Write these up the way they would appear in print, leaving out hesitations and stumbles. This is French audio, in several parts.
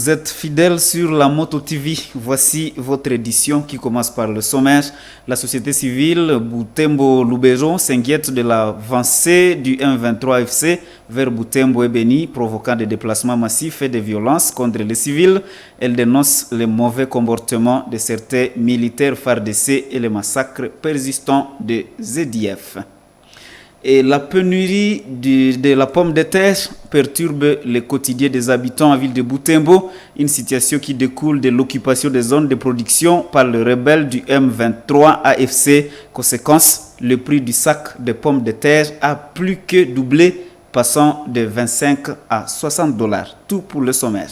Vous êtes fidèles sur la Moto TV. Voici votre édition qui commence par le sommaire. La société civile Butembo Lubero s'inquiète de l'avancée du M23 FC vers Butembo et Beni, provoquant des déplacements massifs et des violences contre les civils. Elle dénonce les mauvais comportements de certains militaires FARDC et les massacres persistants des ZDF. Et la pénurie de la pomme de terre perturbe le quotidien des habitants en ville de Butembo, une situation qui découle de l'occupation des zones de production par les rebelles du M23 AFC. Conséquence, le prix du sac de pommes de terre a plus que doublé, passant de 25 à 60 $. Tout pour le sommaire.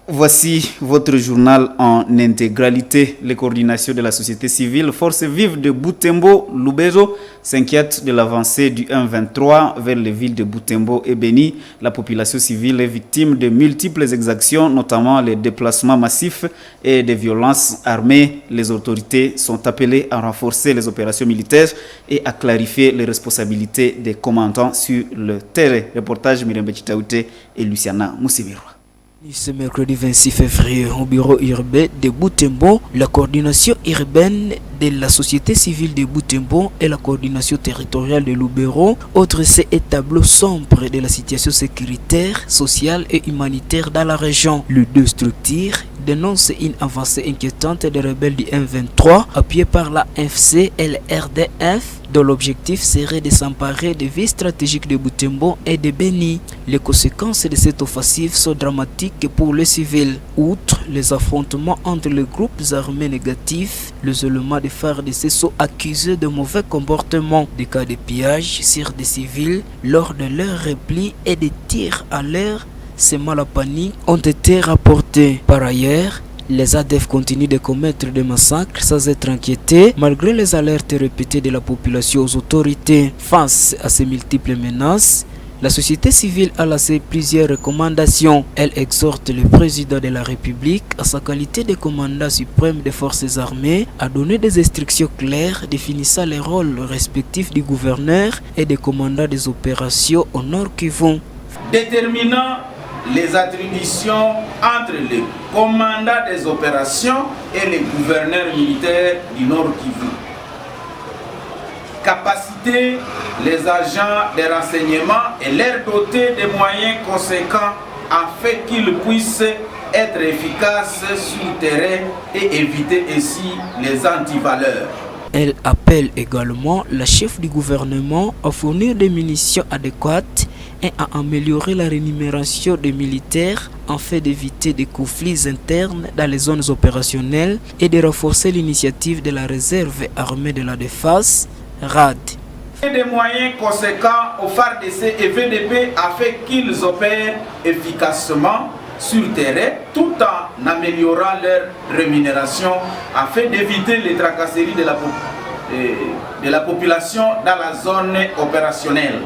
Voici votre journal en intégralité. Les coordinations de la société civile Forces vives de Butembo Lubero s'inquiètent de l'avancée du M23 vers les villes de Butembo et Beni. La population civile est victime de multiples exactions, notamment les déplacements massifs et des violences armées. Les autorités sont appelées à renforcer les opérations militaires et à clarifier les responsabilités des commandants sur le terrain. Reportage Mirembe Chitaoute et Luciana Moussimirwa. Ce mercredi 26 février, au bureau urbain de Butembo, la coordination urbaine de la société civile de Butembo et la coordination territoriale de Lubero ont dressé un tableau sombre de la situation sécuritaire, sociale et humanitaire dans la région. Les deux structures dénoncent une avancée inquiétante des rebelles du M23 appuyés par la FC et le RDF, dont l'objectif serait de s'emparer des villes stratégiques de Butembo et de Beni. Les conséquences de cette offensive sont dramatiques pour les civils. Outre les affrontements entre les groupes armés négatifs, l'isolement des FARDC sont accusés de mauvais comportements, des cas de pillage sur des civils lors de leur repli et des tirs à l'air semant la panique ont été rapportés. Par ailleurs, les ADF continuent de commettre des massacres sans être inquiétés malgré les alertes répétées de la population aux autorités. Face à ces multiples menaces, la société civile a lancé plusieurs recommandations. Elle exhorte le président de la République, à sa qualité de commandant suprême des forces armées, à donner des instructions claires définissant les rôles respectifs du gouverneur et des commandants des opérations au Nord Kivu. Déterminant les attributions entre le commandant des opérations et le gouverneur militaire du Nord Kivu. Capaciter les agents de renseignement et leur doter de moyens conséquents afin qu'ils puissent être efficaces sur le terrain et éviter ainsi les antivaleurs. Elle appelle également la chef du gouvernement à fournir des munitions adéquates et à améliorer la rémunération des militaires afin d'éviter des conflits internes dans les zones opérationnelles et de renforcer l'initiative de la réserve armée de la défense, RAD. Des moyens conséquents aux FARDC et VDP afin qu'ils opèrent efficacement sur le terrain tout en améliorant leur rémunération afin d'éviter les tracasseries de la population dans la zone opérationnelle.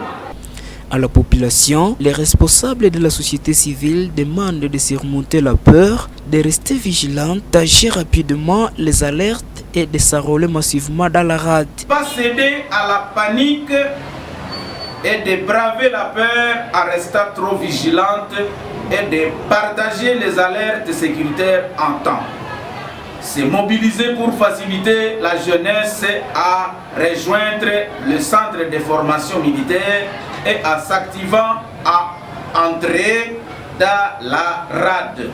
À la population, les responsables de la société civile demandent de surmonter la peur, de rester vigilants, d'agir rapidement les alertes et de s'enrôler massivement dans la RAD. Pas céder à la panique et de braver la peur en restant trop vigilante et de partager les alertes sécuritaires en temps. Se mobiliser pour faciliter la jeunesse à rejoindre le centre de formation militaire et à s'activant à entrer dans la RAD.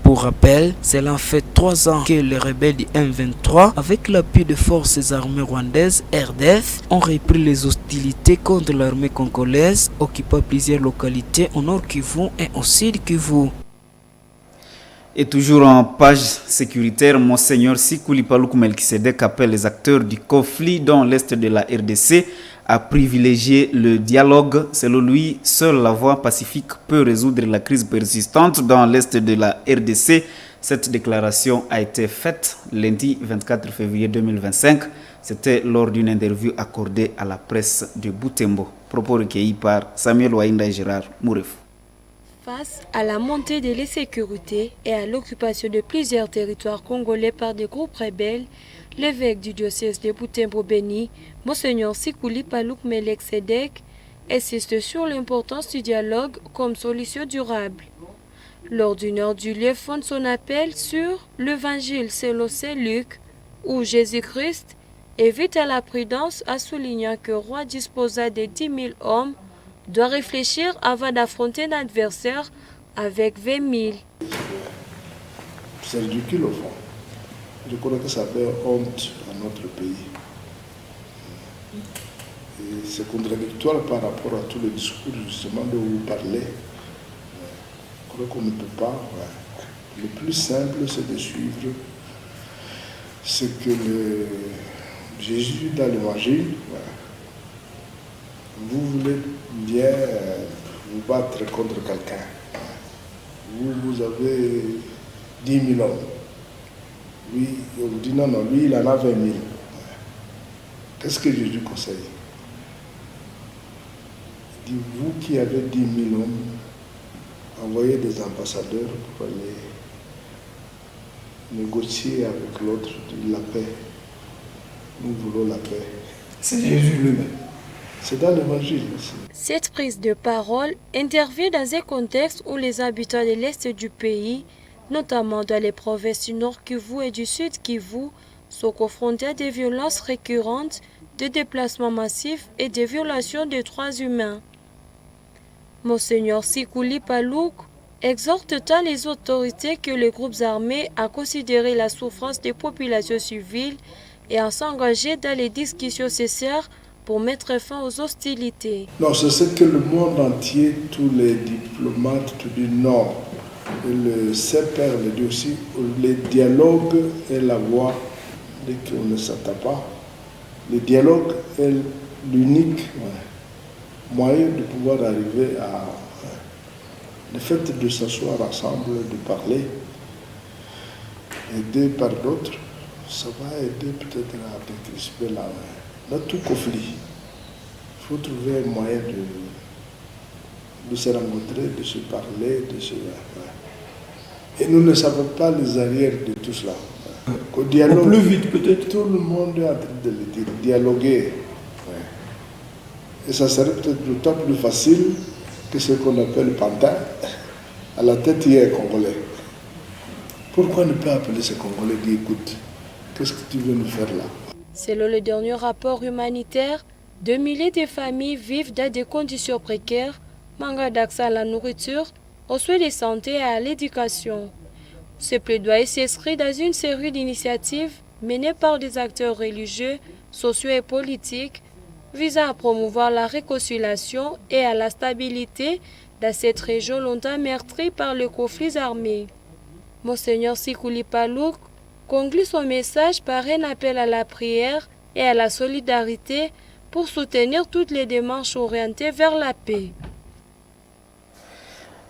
Pour rappel, cela fait 3 ans que les rebelles du M23, avec l'appui des forces armées rwandaises RDF, ont repris les hostilités contre l'armée congolaise, occupant plusieurs localités au Nord Kivu et au Sud Kivu. Et toujours en page sécuritaire, Monseigneur Sikuli Paluku Melkisedek appelle les acteurs du conflit dans l'est de la RDC à privilégier le dialogue. Selon lui, seule la voie pacifique peut résoudre la crise persistante dans l'est de la RDC. Cette déclaration a été faite lundi 24 février 2025. C'était lors d'une interview accordée à la presse de Butembo. Propos recueillis par Samuel Wainda et Gérard Mouref. Face à la montée de l'insécurité et à l'occupation de plusieurs territoires congolais par des groupes rebelles, l'évêque du diocèse de Butembo-Beni, Monseigneur Sikuli Paluku Melkisedek, insiste sur l'importance du dialogue comme solution durable. L'ordinaire du lieu fonde son appel sur l'Évangile selon Saint Luc, où Jésus-Christ évite à la prudence en soulignant que le roi disposa de 10 000 hommes, doit réfléchir avant d'affronter l'adversaire avec 20 000. C'est ridicule au fond. Je crois que ça fait honte à notre pays. Et c'est contradictoire par rapport à tous les discours justement dont vous parlez. Je crois qu'on ne peut pas. Ouais. Le plus simple, c'est de suivre ce que Jésus dans l'Évangile. Ouais. Vous voulez bien vous battre contre quelqu'un. Vous avez 10 000 hommes. Lui, on vous dit non, lui, il en a 20 000. Qu'est-ce que Jésus conseille? Il dit, vous qui avez 10 000 hommes, envoyez des ambassadeurs pour aller négocier avec l'autre la paix. Nous voulons la paix. C'est Jésus lui-même. C'est dans l'Évangile aussi. Cette prise de parole intervient dans un contexte où les habitants de l'Est du pays, notamment dans les provinces du Nord Kivu et du Sud Kivu, sont confrontés à des violences récurrentes, de déplacements massifs et des violations des droits humains. Monseigneur Sikuli Palouk exhorte tant les autorités que les groupes armés à considérer la souffrance des populations civiles et à s'engager dans les discussions nécessaires pour mettre fin aux hostilités. Non, c'est ce que le monde entier, tous les diplomates du Nord, et le Saint-Père le dit aussi, le dialogue est la voie dès qu'on ne s'attend pas. Le dialogue est l'unique moyen de pouvoir arriver à le fait de s'asseoir ensemble, de parler, aider par d'autres, ça va aider peut-être à décrisper dans tout conflit. Il faut trouver un moyen de se rencontrer, de se parler, de se... Et nous ne savons pas les arrières de tout cela. Au dialogue, au plus vite peut-être. Tout le monde est en train de le dire, dialoguer. Et ça serait peut-être d'autant plus facile que ce qu'on appelle pantin. À la tête, il y a un Congolais. Pourquoi ne pas appeler ce Congolais et dire, écoute, qu'est-ce que tu veux nous faire là? Selon le dernier rapport humanitaire, 2 milliers de familles vivent dans des conditions précaires, manquant d'accès à la nourriture, aux soins de santé et à l'éducation. Ce plaidoyer s'inscrit dans une série d'initiatives menées par des acteurs religieux, sociaux et politiques visant à promouvoir la réconciliation et à la stabilité dans cette région longtemps meurtrie par les conflits armés. Monseigneur Sikuli Palouk conclut son message par un appel à la prière et à la solidarité pour soutenir toutes les démarches orientées vers la paix.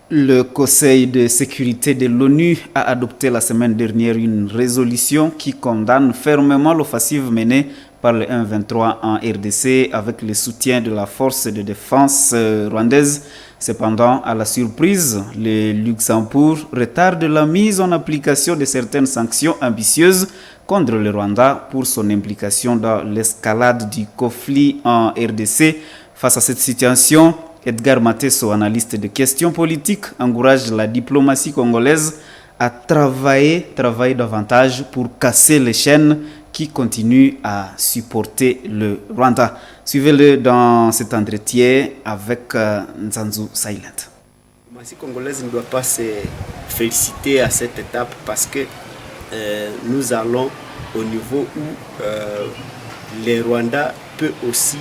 Le Conseil de sécurité de l'ONU a adopté la semaine dernière une résolution qui condamne fermement l'offensive menée par le M23 en RDC avec le soutien de la force de défense rwandaise. Cependant, à la surprise, le Luxembourg retarde la mise en application de certaines sanctions ambitieuses contre le Rwanda pour son implication dans l'escalade du conflit en RDC. Face à cette situation, Edgar Mateso, analyste de questions politiques, encourage la diplomatie congolaise à travailler davantage pour casser les chaînes qui continuent à supporter le Rwanda. Suivez-le dans cet entretien avec Nzanzu Silent. La diplomatie congolaise ne doit pas se féliciter à cette étape parce que nous allons au niveau où le Rwanda peut aussi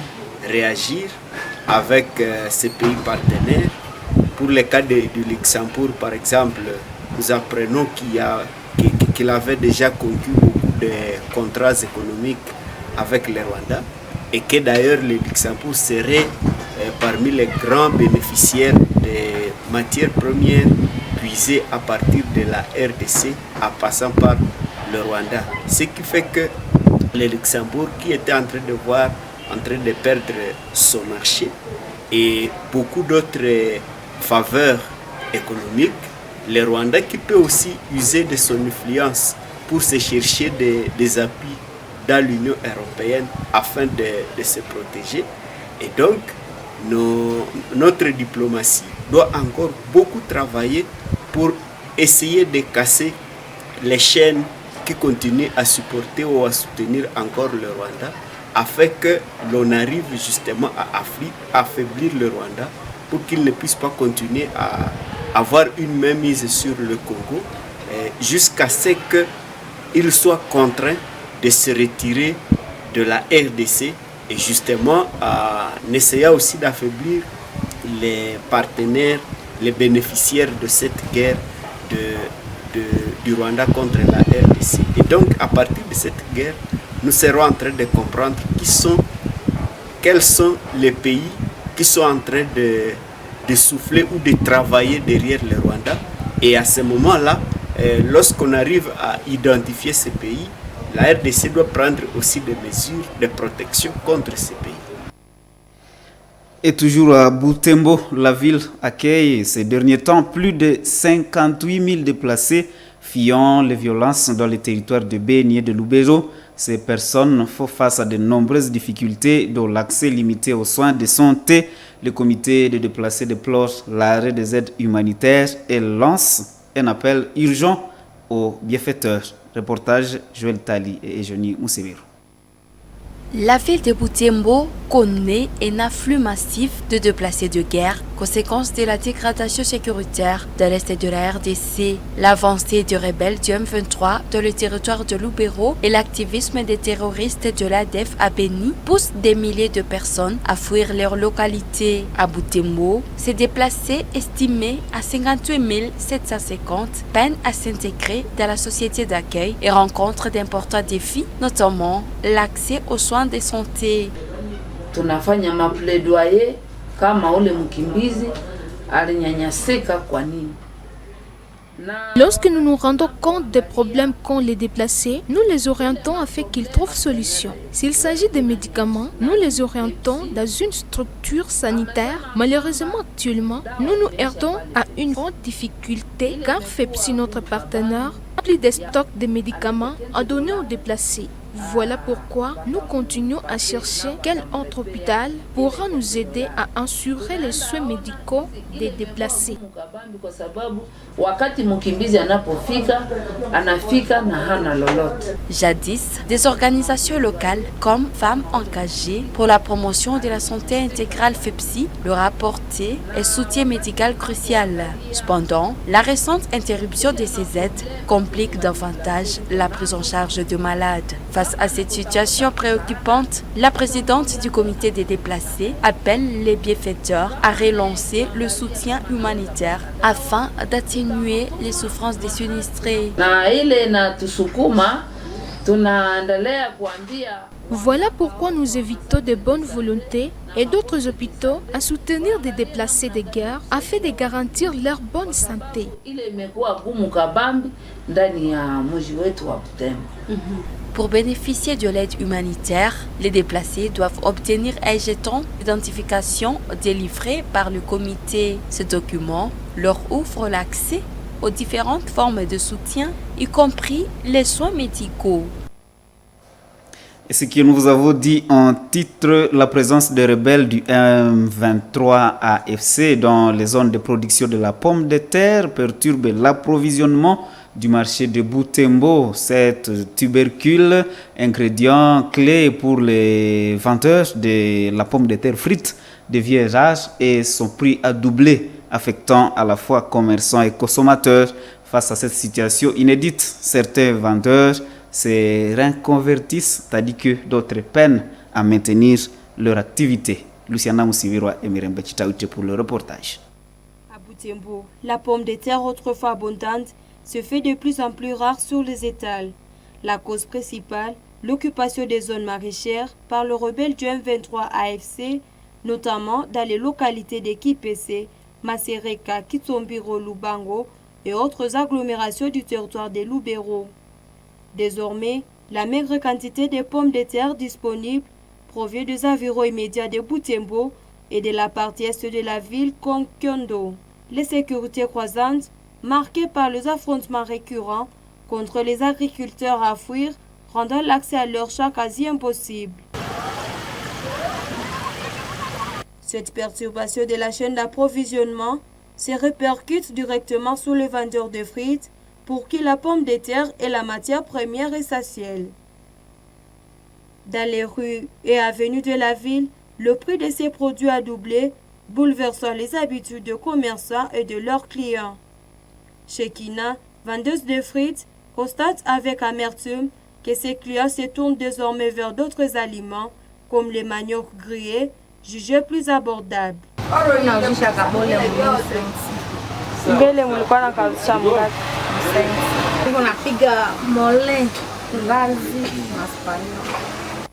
réagir avec ces pays partenaires. Pour le cas du Luxembourg, par exemple, nous apprenons qu'il avait déjà conclu beaucoup de contrats économiques avec le Rwanda et que d'ailleurs le Luxembourg serait parmi les grands bénéficiaires des matières premières puisées à partir de la RDC en passant par le Rwanda. Ce qui fait que le Luxembourg, qui était en train de perdre son marché et beaucoup d'autres faveurs économiques, le Rwanda qui peut aussi user de son influence pour se chercher des appuis dans l'Union européenne afin de se protéger. Et donc, notre diplomatie doit encore beaucoup travailler pour essayer de casser les chaînes qui continuent à supporter ou à soutenir encore le Rwanda, afin que l'on arrive justement à affaiblir le Rwanda pour qu'il ne puisse pas continuer à avoir une mainmise sur le Congo jusqu'à ce qu'il soit contraint de se retirer de la RDC et justement en essayant aussi d'affaiblir les partenaires, les bénéficiaires de cette guerre du Rwanda contre la RDC. Et donc à partir de cette guerre, nous serons en train de comprendre quels sont les pays qui sont en train de souffler ou de travailler derrière le Rwanda. Et à ce moment-là, lorsqu'on arrive à identifier ces pays, la RDC doit prendre aussi des mesures de protection contre ces pays. Et toujours à Butembo, la ville accueille ces derniers temps plus de 58 000 déplacés fuyant les violences dans les territoires de Beni et de Lubero. Ces personnes font face à de nombreuses difficultés, dont l'accès limité aux soins de santé. Le comité de déplacés déplore l'arrêt des aides humanitaires et lance un appel urgent aux bienfaiteurs. Reportage Joël Tali et Eugénie Mousseviro. La ville de Butembo connaît un afflux massif de déplacés de guerre, conséquence de la dégradation sécuritaire de l'est de la RDC, l'avancée des rebelles du M23 dans le territoire de Lubero et l'activisme des terroristes de l'ADF à Beni poussent des milliers de personnes à fuir leur localité. À Butembo, ces déplacés estimés à 58 750 peinent à s'intégrer dans la société d'accueil et rencontrent d'importants défis, notamment l'accès aux soins de santé. Tunafanya mapledoyer kama ule mkimbizi alinyanyasika kwa nini. Lorsque nous nous rendons compte des problèmes qu'ont les déplacés, nous les orientons afin qu'ils trouvent solution. S'il s'agit de médicaments, nous les orientons dans une structure sanitaire. Malheureusement, actuellement, nous nous heurtons à une grande difficulté car FEPSI, notre partenaire, n'a plus de stocks de médicaments à donner aux déplacés. Voilà pourquoi nous continuons à chercher quel autre hôpital pourra nous aider à assurer les soins médicaux des déplacés. Jadis, des organisations locales comme Femmes engagées pour la promotion de la santé intégrale FEPSI leur apporté un soutien médical crucial. Cependant, la récente interruption de ces aides complique davantage la prise en charge de malades. Face à cette situation préoccupante, la présidente du comité des déplacés appelle les bienfaiteurs à relancer le soutien humanitaire afin d'atténuer les souffrances des sinistrés. Voilà pourquoi nous évitons de bonne volonté et d'autres hôpitaux à soutenir des déplacés de guerre afin de garantir leur bonne santé. Pour bénéficier de l'aide humanitaire, les déplacés doivent obtenir un jeton d'identification délivré par le comité. Ce document leur ouvre l'accès aux différentes formes de soutien, y compris les soins médicaux. Et ce que nous vous avons dit en titre, la présence des rebelles du M23 AFC dans les zones de production de la pomme de terre perturbe l'approvisionnement du marché de Butembo. Cette tubercule, ingrédient clé pour les vendeurs de la pomme de terre frite de vieillage, et son prix a doublé, affectant à la fois commerçants et consommateurs. Face à cette situation inédite, certains vendeurs se reconvertissent, tandis que d'autres peinent à maintenir leur activité. Luciana Moussiviro et Myriam Bachitaouté pour le reportage. À Butembo, la pomme de terre autrefois abondante se fait de plus en plus rare sur les étals. La cause principale, l'occupation des zones maraîchères par le rebelle du M23 AFC, notamment dans les localités de Kipese, Masereka, Kitsombiro, Lubango et autres agglomérations du territoire des Lubero. Désormais, la maigre quantité de pommes de terre disponibles provient des environs immédiats de Butembo et de la partie est de la ville Konkyondo. Les sécurités croissantes, marquées par les affrontements récurrents contre les agriculteurs à fuir, rendant l'accès à leurs champs quasi impossible. Cette perturbation de la chaîne d'approvisionnement se répercute directement sur les vendeurs de frites pour qui la pomme de terre est la matière première essentielle. Dans les rues et avenues de la ville, le prix de ces produits a doublé, bouleversant les habitudes de commerçants et de leurs clients. Shekina, vendeuse de frites, constate avec amertume que ses clients se tournent désormais vers d'autres aliments, comme les maniocs grillés, jugés plus abordables.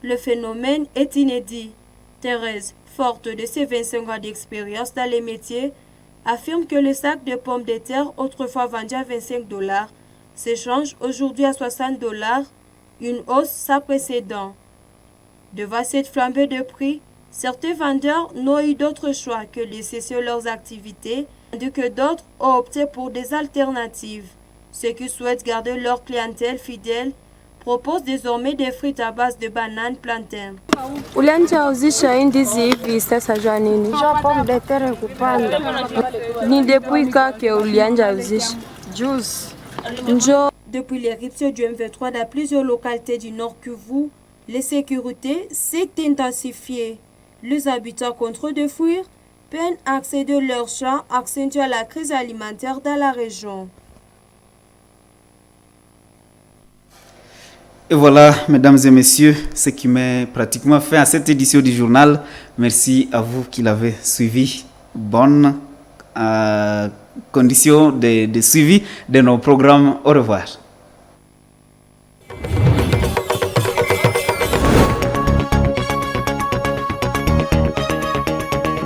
Le phénomène est inédit. Thérèse, forte de ses 25 ans d'expérience dans les métiers, affirme que le sac de pommes de terre, autrefois vendu à $25, s'échange aujourd'hui à $60, une hausse sans précédent. Devant cette flambée de prix, certains vendeurs n'ont eu d'autre choix que de cesser leurs activités, tandis que d'autres ont opté pour des alternatives. Ceux qui souhaitent garder leur clientèle fidèle proposent désormais des frites à base de bananes plantain. Ulianza uzisha ndizi hivi sasa jua nini? Jua pomme de terre kupanda. Ni depuis quand que ulianza uzisha? Juice. Depuis l'éruption du M23 dans plusieurs localités du Nord Kivu, l'insécurité s'est intensifiée. Les habitants contraints de fuir peinent à accéder à leurs champs, accentuant la crise alimentaire dans la région. Et voilà, mesdames et messieurs, ce qui m'est pratiquement fait à cette édition du journal. Merci à vous qui l'avez suivi. Bonne condition de suivi de nos programmes. Au revoir.